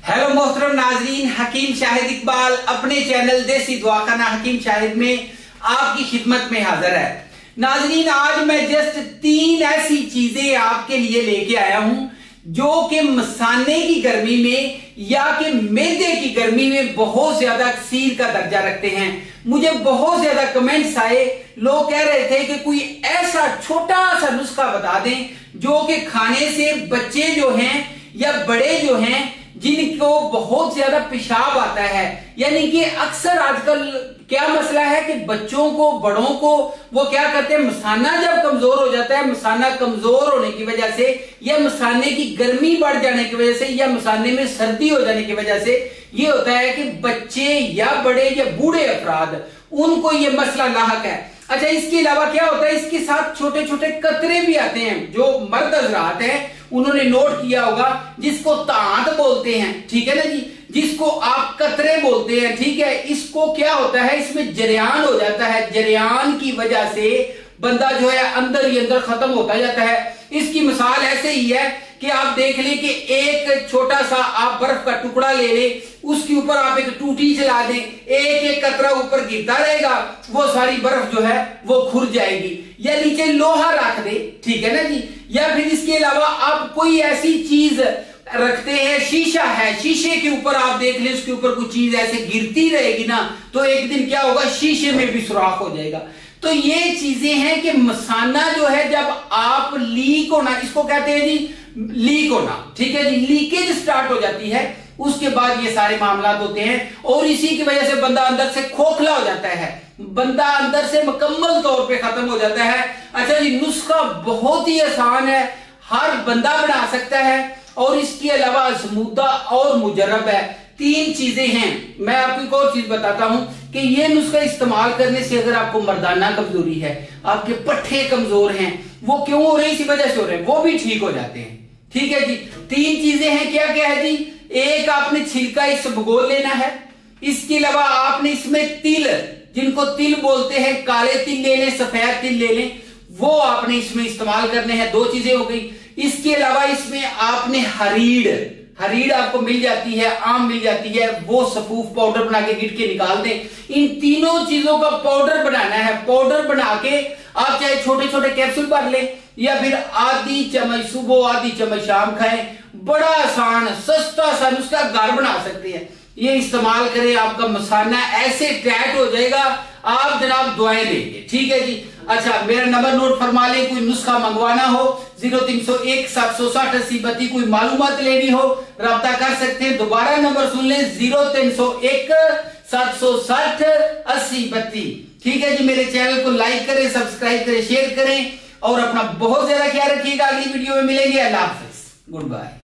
Hello मोहतरम नाजरीन, हकीम शाहिद इकबाल अपने चैनल देसी दवाखाना हकीम शाहिद में आपकी खिदमत में हाजिर है। नाजरीन, आज मैं जस्ट 3 ऐसी चीजें आपके लिए लेके आया हूं जो कि मसाने की गर्मी में या कि मैदे की गर्मी में बहुत ज्यादा अक्सीर का दर्जा रखते हैं। मुझे बहुत ज्यादा कमेंट्स आए, लोग कह रहे थे कि कोई ऐसा छोटा सा नुस्खा बता दें जो कि खाने से बच्चे जो हैं या बड़े जो हैं जिनको बहुत ज्यादा पेशाब आता है। यानी कि अक्सर आजकल क्या मसला है कि बच्चों को बड़ों को वो क्या करते हैं, मसाना जब कमजोर हो जाता है, मसाना कमजोर होने की वजह से या मसाने की गर्मी बढ़ जाने की वजह से या मसाने में सर्दी हो जाने की वजह से ये होता है कि बच्चे या बड़े या बूढ़े अफराद उनको ये मसला लाहक है। अच्छा, इसके अलावा क्या होता है, इसके साथ छोटे छोटे कतरे भी आते हैं। जो मर्द हज़रात हैं उन्होंने नोट किया होगा, जिसको तांत बोलते हैं, ठीक है ना जी, जिसको आप कतरे बोलते हैं, ठीक है। इसको क्या होता है, इसमें जरियान हो जाता है, जरियान की वजह से बंदा जो है अंदर ही अंदर खत्म होता जाता है। इसकी मिसाल ऐसे ही है कि आप देख लें कि एक छोटा सा आप बर्फ का टुकड़ा ले लें, उसके ऊपर आप एक टूटी चला दें, एक एक कतरा ऊपर गिरता रहेगा, वो सारी बर्फ जो है वो खुर जाएगी। या नीचे लोहा रख दे, ठीक है ना जी। या फिर इसके अलावा आप कोई ऐसी चीज रखते हैं, शीशा है, शीशे के ऊपर आप देख लें, उसके ऊपर कोई चीज ऐसे गिरती रहेगी ना, तो एक दिन क्या होगा, शीशे में भी सुराख हो जाएगा। तो ये चीजें हैं कि मसाना जो है जब आप लीक होना, इसको कहते हैं जी लीक होना, ठीक है जी, लीकेज स्टार्ट हो जाती है, उसके बाद ये सारे मामला होते हैं और इसी की वजह से बंदा अंदर से खोखला हो जाता है, बंदा अंदर से मुकम्मल तौर पे खत्म हो जाता है। अच्छा जी, नुस्खा बहुत ही आसान है, हर बंदा बना सकता है और इसके अलावा आजमूदा और मुजर्रब है। 3 चीजें हैं। मैं आपको एक और चीज बताता हूं कि ये नुस्खा इस्तेमाल करने से अगर आपको मर्दाना कमजोरी है, आपके पट्टे कमजोर हैं, वो क्यों हो रहे हैं, इसी वजह से हो रहे हैं, वो भी ठीक हो जाते हैं, ठीक है जी। 3 चीजें हैं, क्या क्या है जी। एक, आपने छिलका इस भगोल लेना है। इसके अलावा आपने इसमें तिल, जिनको तिल बोलते हैं, काले तिल ले लें, सफेद तिल ले लें, वो आपने इसमें इस्तेमाल करने हैं। 2 चीजें हो गई। इसके अलावा इसमें आपने हरीड़ आपको मिल जाती है, आम मिल जाती है, वो सफूफ पाउडर बना के गिट के निकाल दें। इन तीनों चीजों का पाउडर बनाना है। पाउडर बना के आप चाहे छोटे छोटे कैप्सूल भर लें या फिर आधी चम्मच सुबह आधी चम्मच शाम खाएं। बड़ा आसान सस्ता सा नुस्खा घर बना सकते हैं, ये इस्तेमाल करें, आपका मसाना ऐसे टाइट हो जाएगा, आप जनाब दुआएं देंगे, ठीक है जी। अच्छा, मेरा नंबर नोट फरमा लें, कोई नुस्खा मंगवाना हो 0301 760 80 32, कोई मालूमात लेनी हो रब्ता कर सकते हैं। दोबारा नंबर सुन लें, 0301 760 80 32, ठीक है जी। मेरे चैनल को लाइक करें, सब्सक्राइब करें, शेयर करें और अपना बहुत ज्यादा ख्याल रखिएगा। अगली वीडियो में मिलेंगे। अल्लाह हाफिज, गुड बाय।